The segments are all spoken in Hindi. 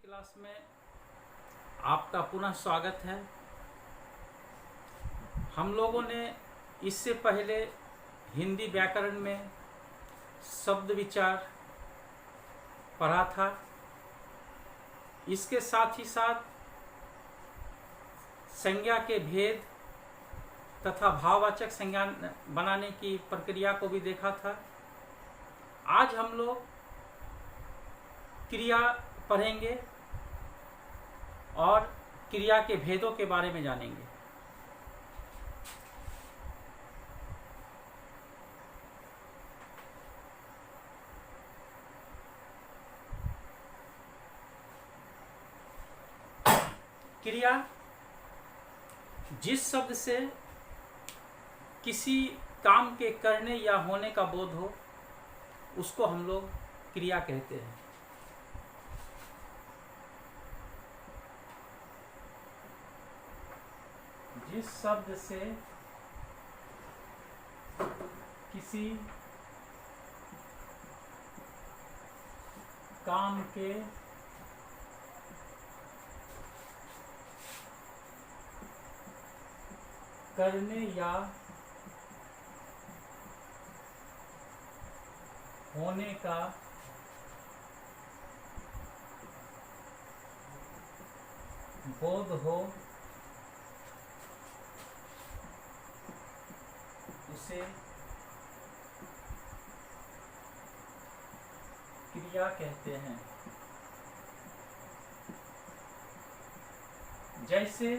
क्लास में आपका पुनः स्वागत है। हम लोगों ने इससे पहले हिंदी व्याकरण में शब्द विचार पढ़ा था। इसके साथ ही साथ संज्ञा के भेद तथा भाववाचक संज्ञा बनाने की प्रक्रिया को भी देखा था। आज हम लोग क्रिया पढ़ेंगे और क्रिया के भेदों के बारे में जानेंगे। क्रिया जिस शब्द से किसी काम के करने या होने का बोध हो उसको हम लोग क्रिया कहते हैं। जिस शब्द से किसी काम के करने या होने का बोध हो उसे क्रिया कहते हैं। जैसे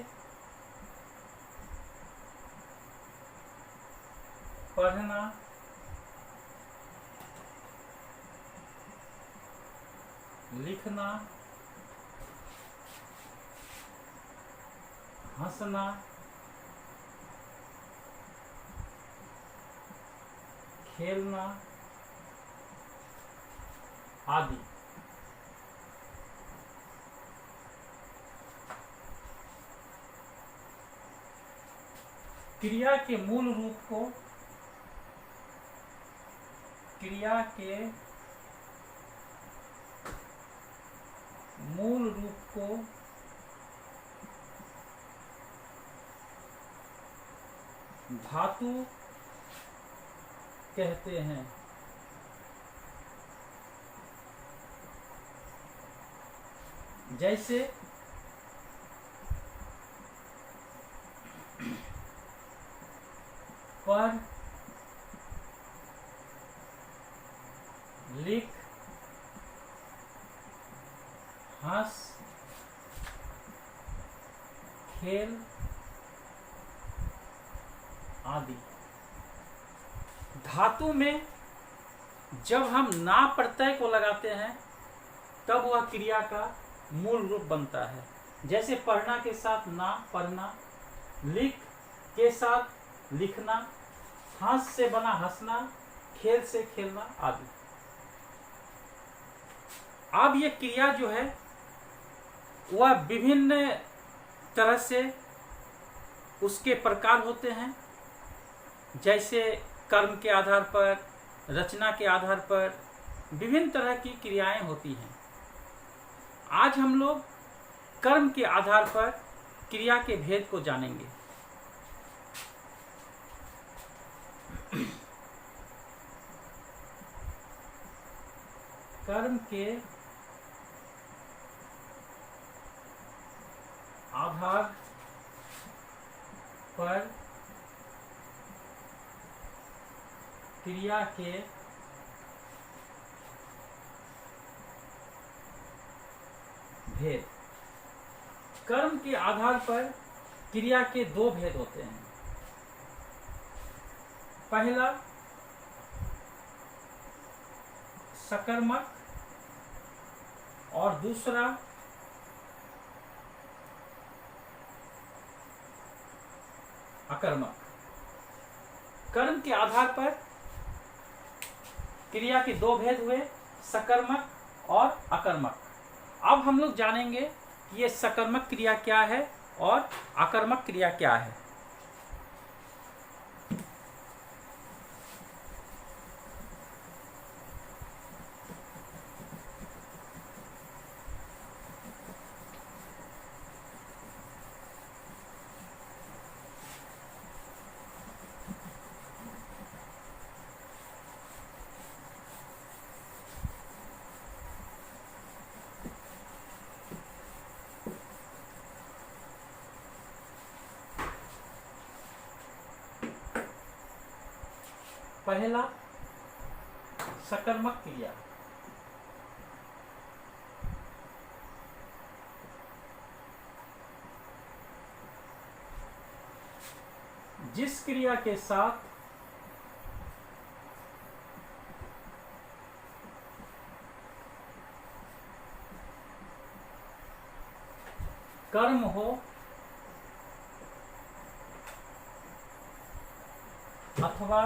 पढ़ना, लिखना, हंसना, खेलना आदि। क्रिया के मूल रूप को धातु कहते हैं। जैसे पढ़, लिख, हंस, खेल आदि। धातु में जब हम ना प्रत्यय को लगाते हैं तब वह क्रिया का मूल रूप बनता है। जैसे पढ़ना के साथ ना पढ़ना, लिख के साथ लिखना, हंस से बना हंसना, खेल से खेलना आदि। अब ये क्रिया जो है वह विभिन्न तरह से उसके प्रकार होते हैं। जैसे कर्म के आधार पर, रचना के आधार पर विभिन्न तरह की क्रियाएं होती हैं। आज हम लोग कर्म के आधार पर क्रिया के भेद को जानेंगे। कर्म के आधार पर क्रिया के भेद। कर्म के आधार पर क्रिया के दो भेद होते हैं। पहला सकर्मक और दूसरा अकर्मक। कर्म के आधार पर क्रिया के दो भेद हुए, सकर्मक और अकर्मक। अब हम लोग जानेंगे कि ये सकर्मक क्रिया क्या है और अकर्मक क्रिया क्या है। पहला सकर्मक क्रिया। जिस क्रिया के साथ कर्म हो अथवा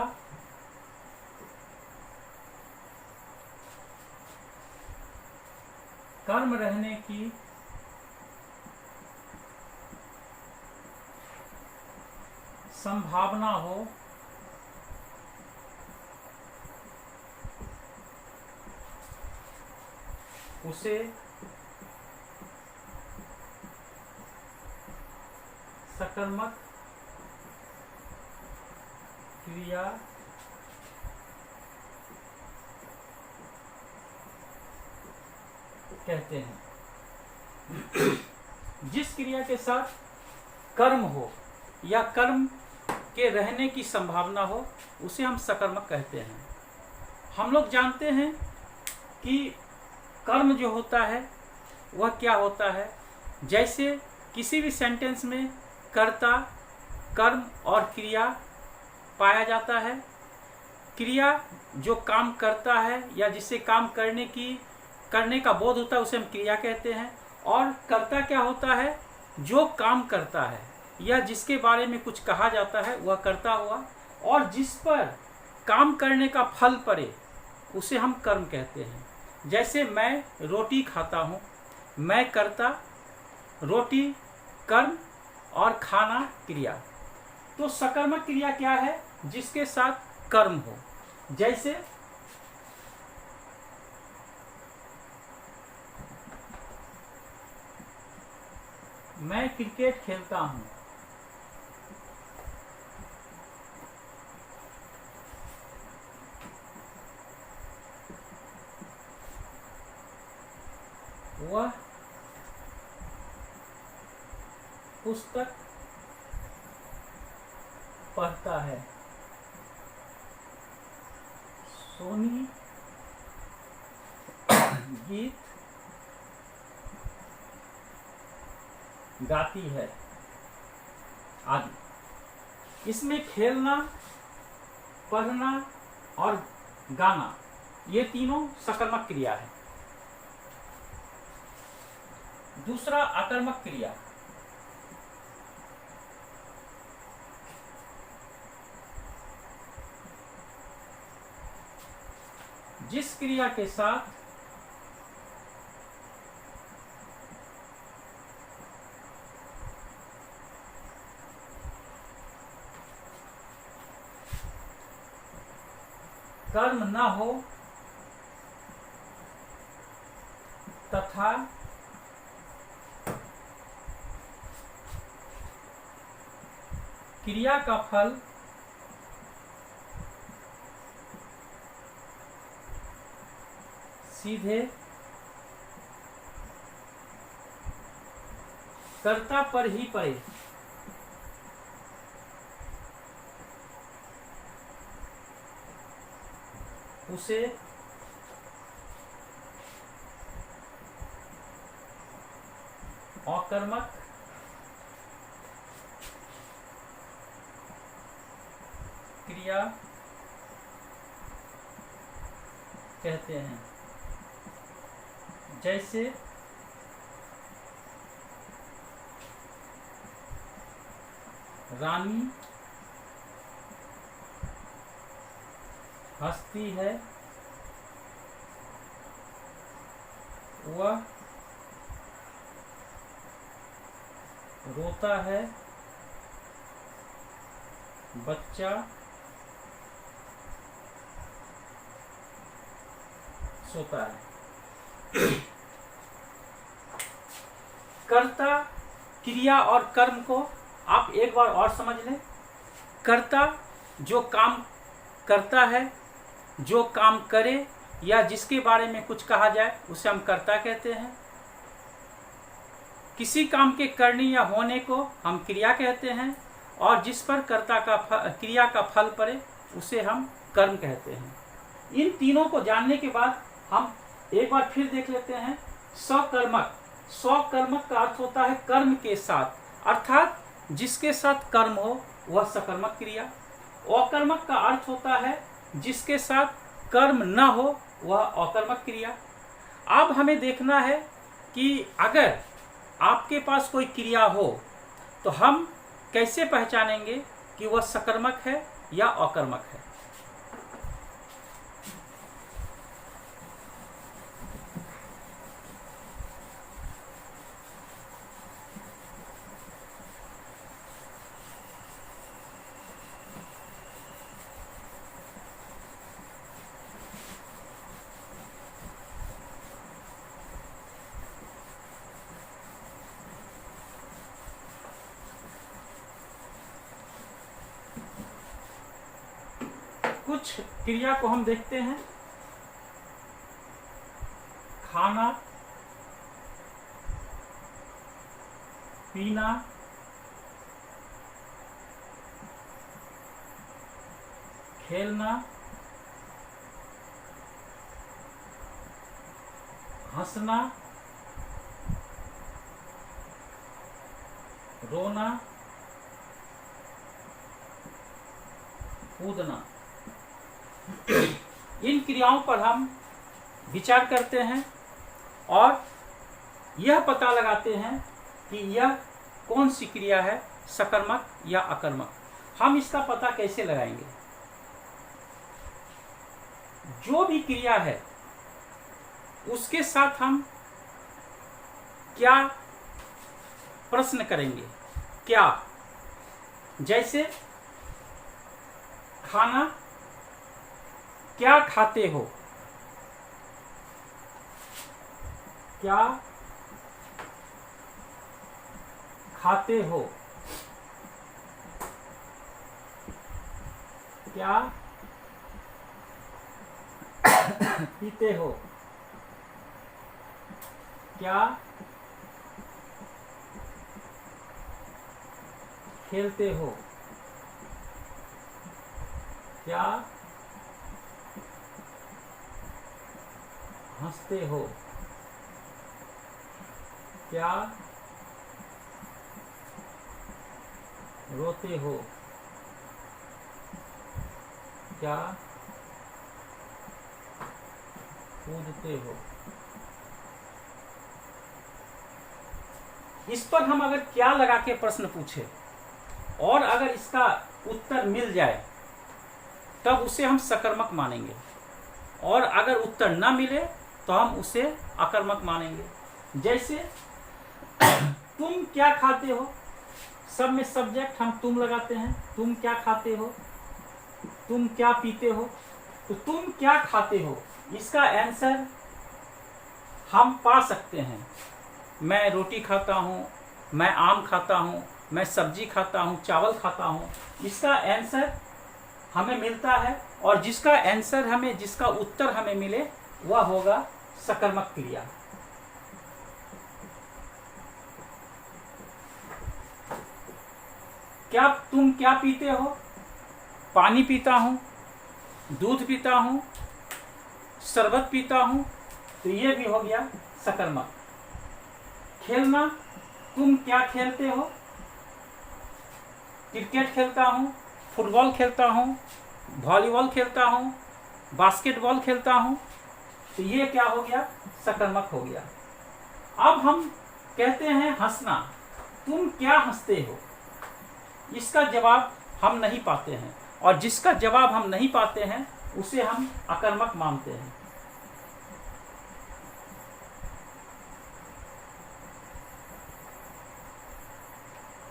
कर्म रहने की संभावना हो, उसे सकर्मक क्रिया कहते हैं। जिस क्रिया के साथ कर्म हो या कर्म के रहने की संभावना हो, उसे हम सकर्मक कहते हैं। हम लोग जानते हैं कि कर्म जो होता है वह क्या होता है। जैसे किसी भी सेंटेंस में कर्ता, कर्म और क्रिया पाया जाता है। क्रिया जो काम करता है या जिससे काम करने का बोध होता है, उसे हम क्रिया कहते हैं। और कर्ता क्या होता है? जो काम करता है या जिसके बारे में कुछ कहा जाता है वह कर्ता हुआ। और जिस पर काम करने का फल पड़े उसे हम कर्म कहते हैं। जैसे मैं रोटी खाता हूँ, मैं कर्ता, रोटी कर्म और खाना क्रिया। तो सकर्मक क्रिया क्या है? जिसके साथ कर्म हो। जैसे मैं क्रिकेट खेलता हूँ, वह पुस्तक पढ़ता है, सोनी गीत गाती है आदि। इसमें खेलना, पढ़ना और गाना ये तीनों सकर्मक क्रिया है। दूसरा अकर्मक क्रिया। जिस क्रिया के साथ कर्म न हो तथा क्रिया का फल सीधे कर्ता पर ही पड़े, उसे अकर्मक क्रिया कहते हैं। जैसे रानी हंसती है, वह रोता है, बच्चा सोता है। कर्ता, क्रिया और कर्म को आप एक बार और समझ लें। कर्ता जो काम करता है, जो काम करे या जिसके बारे में कुछ कहा जाए उसे हम कर्ता कहते हैं। किसी काम के करने या होने को हम क्रिया कहते हैं। और जिस पर क्रिया का फल पड़े उसे हम कर्म कहते हैं। इन तीनों को जानने के बाद हम एक बार फिर देख लेते हैं। सकर्मक, स्वकर्मक का अर्थ होता है कर्म के साथ, अर्थात जिसके साथ कर्म हो वह सकर्मक क्रिया। अकर्मक का अर्थ होता है जिसके साथ कर्म न हो वह अकर्मक क्रिया। अब हमें देखना है कि अगर आपके पास कोई क्रिया हो तो हम कैसे पहचानेंगे कि वह सकर्मक है या अकर्मक है। कुछ क्रिया को हम देखते हैं। खाना, पीना, खेलना, हंसना, रोना, कूदना। इन क्रियाओं पर हम विचार करते हैं और यह पता लगाते हैं कि यह कौन सी क्रिया है, सकर्मक या अकर्मक। हम इसका पता कैसे लगाएंगे? जो भी क्रिया है उसके साथ हम क्या प्रश्न करेंगे? क्या, जैसे खाना, क्या खाते हो? क्या खाते हो? क्या पीते हो? क्या खेलते हो? क्या हंसते हो? क्या रोते हो? क्या कूदते हो? इस पर हम अगर क्या लगा के प्रश्न पूछे और अगर इसका उत्तर मिल जाए तब उसे हम सकर्मक मानेंगे, और अगर उत्तर न मिले तो हम उसे अकर्मक मानेंगे। जैसे तुम क्या खाते हो, सब में सब्जेक्ट हम तुम लगाते हैं। तुम क्या खाते हो, तुम क्या पीते हो। तो तुम क्या खाते हो, इसका आंसर हम पा सकते हैं। मैं रोटी खाता हूँ, मैं आम खाता हूँ, मैं सब्जी खाता हूँ, चावल खाता हूँ। इसका आंसर हमें मिलता है, और जिसका आंसर हमें, जिसका उत्तर हमें मिले वह होगा सकर्मक क्रिया। क्या तुम क्या पीते हो? पानी पीता हूँ, दूध पीता हूँ, शरबत पीता हूँ। तो ये भी हो गया सकर्मक। खेलना, तुम क्या खेलते हो? क्रिकेट खेलता हूँ, फुटबॉल खेलता हूँ, वॉलीबॉल खेलता हूँ, बास्केटबॉल खेलता हूँ। तो ये क्या हो गया? सकर्मक हो गया। अब हम कहते हैं हंसना, तुम क्या हंसते हो? इसका जवाब हम नहीं पाते हैं, और जिसका जवाब हम नहीं पाते हैं उसे हम अकर्मक मानते हैं।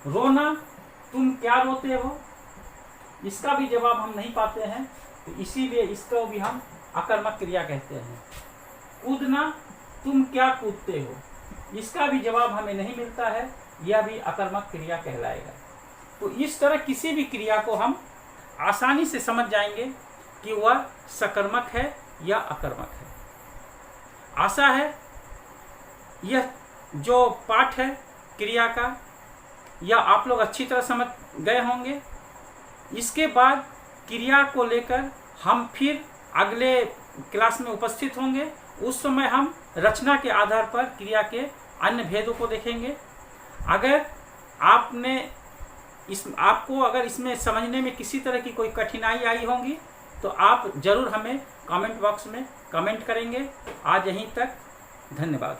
रोना, तुम क्या रोते हो? इसका भी जवाब हम नहीं पाते हैं, तो इसीलिए इसको भी हम अकर्मक क्रिया कहते हैं। कूदना, तुम क्या कूदते हो? इसका भी जवाब हमें नहीं मिलता है, यह भी अकर्मक क्रिया कहलाएगा। तो इस तरह किसी भी क्रिया को हम आसानी से समझ जाएंगे कि वह सकर्मक है या अकर्मक है। आशा है यह जो पाठ है क्रिया का, या आप लोग अच्छी तरह समझ गए होंगे। इसके बाद क्रिया को लेकर हम फिर अगले क्लास में उपस्थित होंगे। उस समय हम रचना के आधार पर क्रिया के अन्य भेदों को देखेंगे। अगर आपको अगर इसमें समझने में किसी तरह की कोई कठिनाई आई होगी तो आप जरूर हमें कमेंट बॉक्स में कमेंट करेंगे। आज यहीं तक, धन्यवाद।